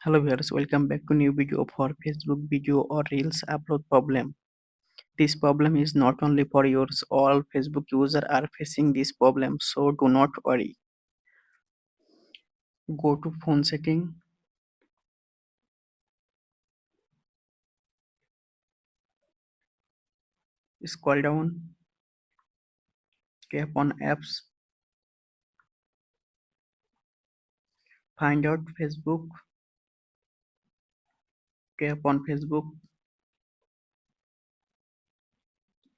Hello viewers, welcome back to new video for Facebook video or Reels upload problem. This problem is not only for yours, all Facebook users are facing this problem, so do not worry. Go to phone setting, scroll down, tap on apps, find out Facebook, tap on Facebook,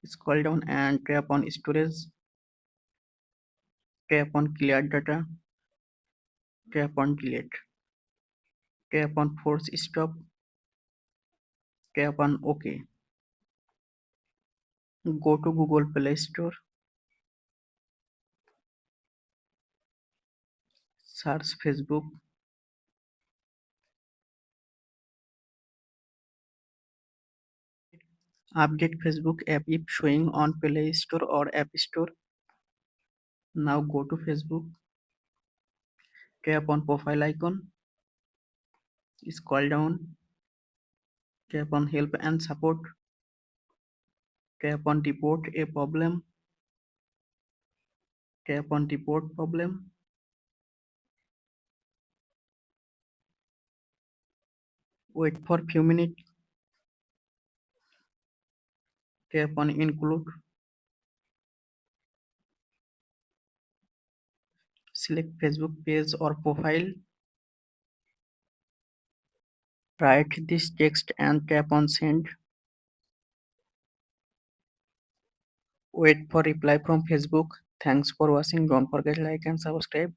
scroll down and tap on storage, tap on clear data, tap on delete, tap on force stop, tap on OK. Go to Google Play Store, search Facebook, update Facebook app if showing on Play Store or App Store. Now go to Facebook, tap on profile icon, scroll down, tap on help and support, tap on report a problem, tap on report problem, wait for few minutes, tap on include, select Facebook page or profile, write this text and tap on send, wait for reply from Facebook. Thanks for watching. Don't forget like and subscribe.